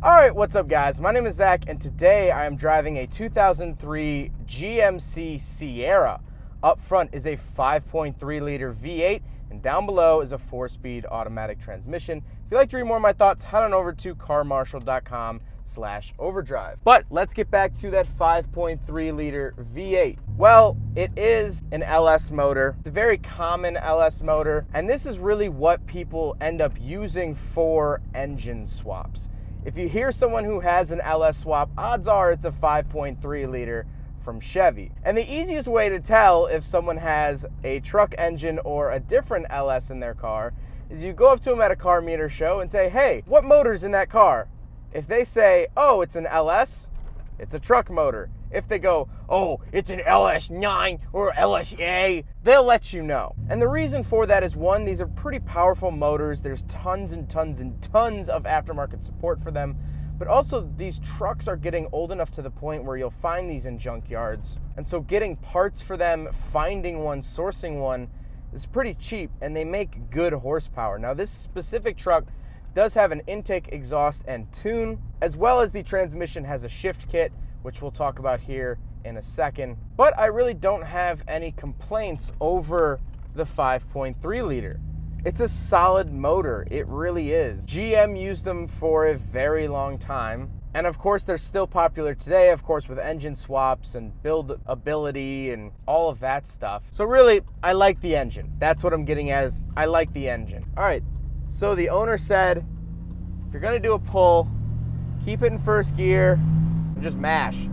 All right, what's up guys? My name is Zach and today I am driving a 2003 GMC Sierra. Up front is a 5.3 liter V8 and down below is a 4-speed automatic transmission. If you'd like to read more of my thoughts, head on over to carmarshal.com/overdrive. But let's get back to that 5.3 liter V8. Well, it is an LS motor. It's a very common LS motor, and this is really what people end up using for engine swaps. If you hear someone who has an LS swap, odds are it's a 5.3 liter from Chevy. And the easiest way to tell if someone has a truck engine or a different LS in their car is you go up to them at a car meter show and say, hey, what motor's in that car? If they say, oh, it's an LS, it's a truck motor. If they go, oh, it's an LS9 or LSA, they'll let you know. And the reason for that is, one, these are pretty powerful motors. There's tons and tons and tons of aftermarket support for them. But also, these trucks are getting old enough to the point where you'll find these in junkyards. And so getting parts for them, finding one, sourcing one is pretty cheap, and they make good horsepower. Now, this specific truck does have an intake, exhaust, and tune, as well as the transmission has a shift kit, which we'll talk about here in a second. But I really don't have any complaints over the 5.3 liter. It's a solid motor, it really is. GM used them for a very long time. And of course, they're still popular today, of course, with engine swaps and build ability and all of that stuff. So really, I like the engine. That's what I'm getting at, is I like the engine. All right, so the owner said, if you're gonna do a pull, keep it in first gear, just mash.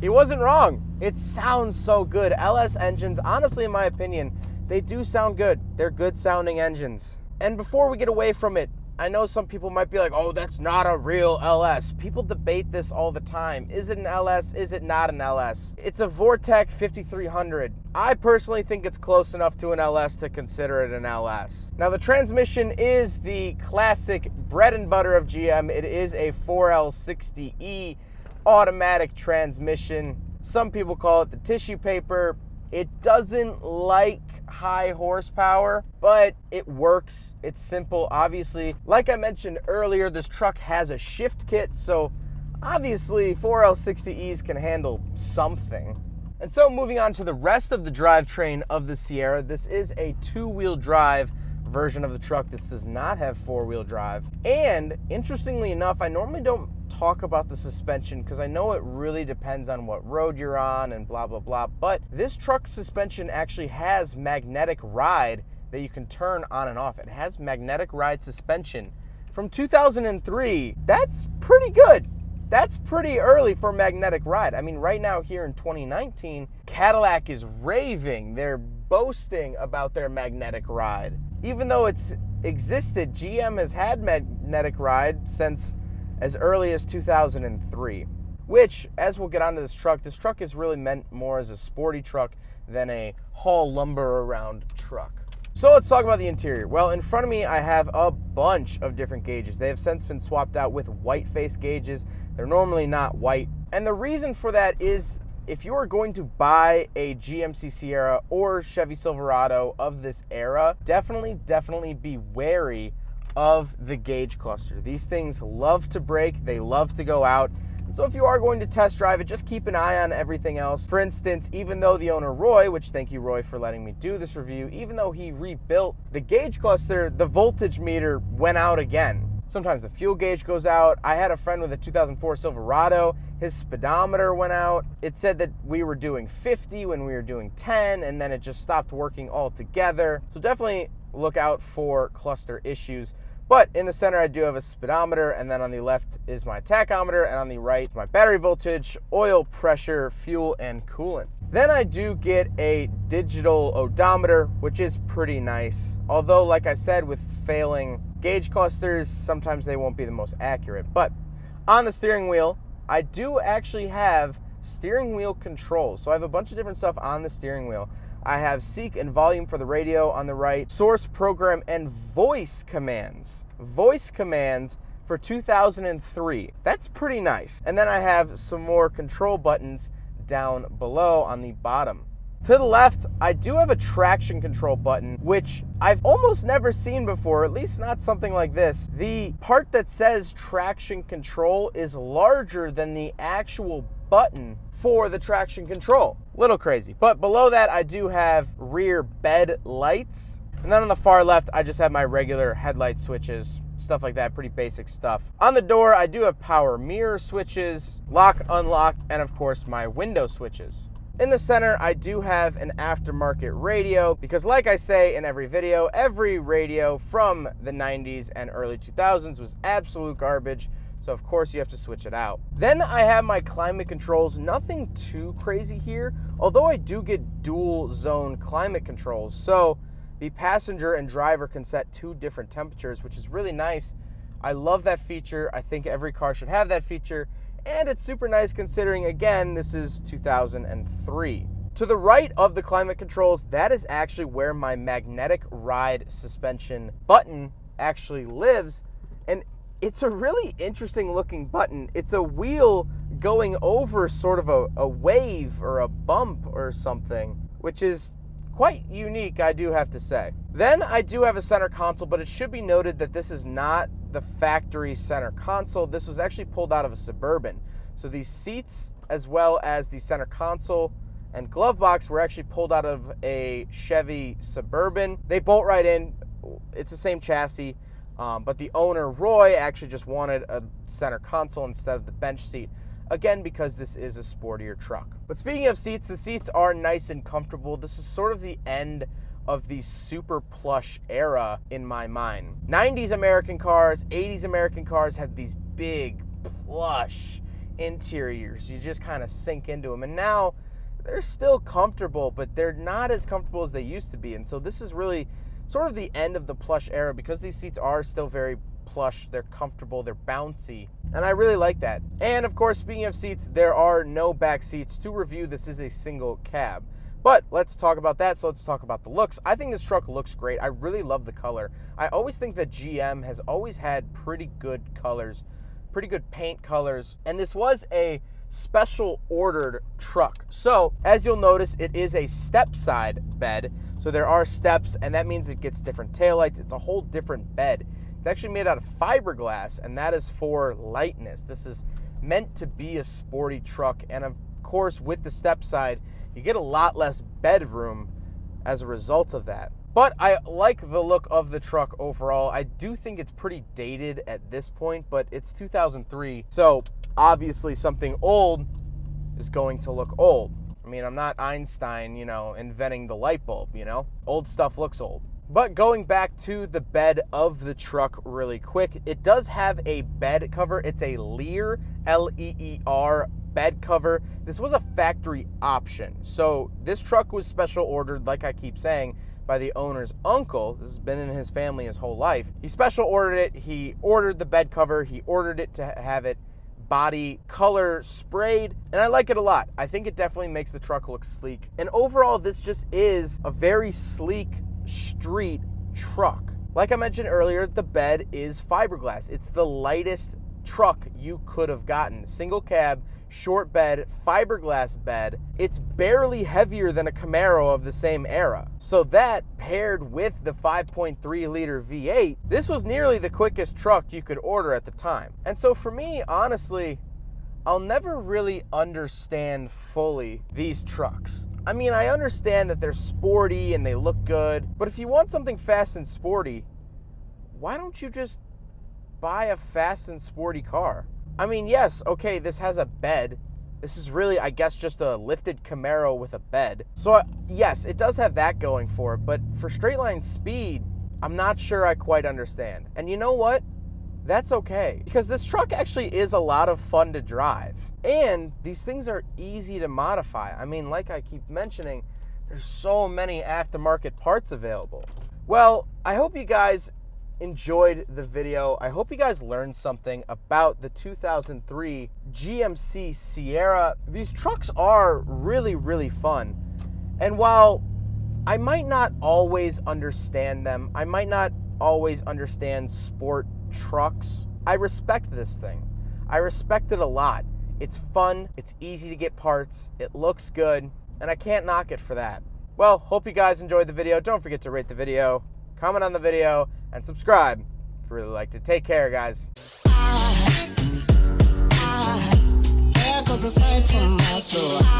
He wasn't wrong. It sounds so good. LS engines, honestly, in my opinion, they do sound good. They're good sounding engines. And before we get away from it, I know some people might be like, oh, that's not a real LS. People debate this all the time. Is it an LS? Is it not an LS? It's a Vortec 5300. I personally think it's close enough to an LS to consider it an LS. Now, the transmission is the classic bread and butter of GM. It is a 4L60E automatic transmission. Some people call it the tissue paper. It doesn't like high horsepower, but it works. It's simple. Obviously, like I mentioned earlier, this truck has a shift kit, so obviously 4L60Es can handle something. And so moving on to the rest of the drivetrain of the Sierra, this is a 2-wheel drive version of the truck. This does not have 4-wheel drive. And interestingly enough, I normally don't talk about the suspension because I know it really depends on what road you're on and blah, blah, blah. But this truck's suspension actually has magnetic ride that you can turn on and off. It has magnetic ride suspension from 2003. That's pretty good. That's pretty early for magnetic ride. I mean, right now here in 2019, Cadillac is raving. They're boasting about their magnetic ride. Even though it's existed, GM has had magnetic ride since as early as 2003, which, as we'll get onto this truck is really meant more as a sporty truck than a haul lumber around truck. So let's talk about the interior. Well, in front of me, I have a bunch of different gauges. They have since been swapped out with white face gauges. They're normally not white. And the reason for that is, if you are going to buy a GMC Sierra or Chevy Silverado of this era, definitely be wary of the gauge cluster. These things love to break, they love to go out. And so if you are going to test drive it, just keep an eye on everything else. For instance, even though the owner Roy, which thank you Roy for letting me do this review, even though he rebuilt the gauge cluster, the voltage meter went out again. Sometimes the fuel gauge goes out. I had a friend with a 2004 Silverado, his speedometer went out. It said that we were doing 50 when we were doing 10, and then it just stopped working altogether. So definitely look out for cluster issues. But in the center, I do have a speedometer, and then on the left is my tachometer, and on the right, my battery voltage, oil pressure, fuel, and coolant. Then I do get a digital odometer, which is pretty nice. Although, like I said, with failing gauge clusters, sometimes they won't be the most accurate. But on the steering wheel, I do actually have steering wheel controls. So I have a bunch of different stuff on the steering wheel. I have seek and volume for the radio on the right, source, program, and voice commands. Voice commands for 2003. That's pretty nice. And then I have some more control buttons down below on the bottom. To the left, I do have a traction control button, which I've almost never seen before, at least not something like this. The part that says traction control is larger than the actual button for the traction control. Little crazy. But below that, I do have rear bed lights. And then on the far left, I just have my regular headlight switches, stuff like that, pretty basic stuff. On the door, I do have power mirror switches, lock, unlock, and of course my window switches. In the center, I do have an aftermarket radio because, like I say in every video, every radio from the 90s and early 2000s was absolute garbage. So of course you have to switch it out. Then I have my climate controls, nothing too crazy here, although I do get dual zone climate controls. So the passenger and driver can set 2 different temperatures, which is really nice. I love that feature. I think every car should have that feature. And it's super nice considering, again, this is 2003. To the right of the climate controls, that is actually where my magnetic ride suspension button actually lives. And it's a really interesting looking button. It's a wheel going over sort of a wave or a bump or something, which is quite unique, I do have to say. Then I do have a center console, but it should be noted that this is not the factory center console. This was actually pulled out of a Suburban. So these seats, as well as the center console and glove box, were actually pulled out of a Chevy Suburban. They bolt right in. It's the same chassis, but the owner, Roy, actually just wanted a center console instead of the bench seat. Again, because this is a sportier truck. But speaking of seats, the seats are nice and comfortable. This is sort of the end of the super plush era in my mind. 90s American cars, 80s American cars had these big plush interiors. You just kind of sink into them. And now they're still comfortable, but they're not as comfortable as they used to be. And so this is really sort of the end of the plush era because these seats are still very plush, they're comfortable, they're bouncy, and I really like that. And of course, speaking of seats, there are no back seats. To review, this is a single cab. But let's talk about that, so let's talk about the looks. I think this truck looks great. I really love the color. I always think that GM has always had pretty good colors, pretty good paint colors, and this was a special ordered truck. So as you'll notice, it is a step side bed. So there are steps, and that means it gets different taillights. It's a whole different bed. It's actually made out of fiberglass, and that is for lightness. This is meant to be a sporty truck, and of course, with the step side, you get a lot less bedroom as a result of that. But I like the look of the truck overall. I do think it's pretty dated at this point, but it's 2003, so obviously something old is going to look old. I mean, I'm not Einstein, inventing the light bulb, Old stuff looks old. But going back to the bed of the truck really quick, it does have a bed cover. It's a Leer, L-E-E-R bed cover. This was a factory option. So this truck was special ordered, like I keep saying, by the owner's uncle. This has been in his family his whole life. He special ordered it. He ordered the bed cover. He ordered it to have it body color sprayed, and I like it a lot. I think it definitely makes the truck look sleek. And overall, this just is a very sleek street truck. Like I mentioned earlier, the bed is fiberglass. It's the lightest truck you could have gotten. Single cab, short bed, fiberglass bed. It's barely heavier than a Camaro of the same era. So that, paired with the 5.3 liter V8, this was nearly the quickest truck you could order at the time. And so for me, honestly, I'll never really understand fully these trucks. I mean, I understand that they're sporty and they look good, but if you want something fast and sporty, why don't you just buy a fast and sporty car? I mean, yes, okay, this has a bed. This is really, I guess, just a lifted Camaro with a bed. So yes, it does have that going for it, but for straight line speed, I'm not sure I quite understand. And you know what? That's okay, because this truck actually is a lot of fun to drive. And these things are easy to modify. I mean, like I keep mentioning, there's so many aftermarket parts available. Well, I hope you guys enjoyed the video. I hope you guys learned something about the 2003 GMC Sierra. These trucks are really, really fun. And while I might not always understand them, I might not always understand sport trucks, I respect this thing. I respect it a lot. It's fun, it's easy to get parts, it looks good, and I can't knock it for that. Well, hope you guys enjoyed the video. Don't forget to rate the video, comment on the video, and subscribe if you really liked it. Take care, guys. There goes a sight from my soul.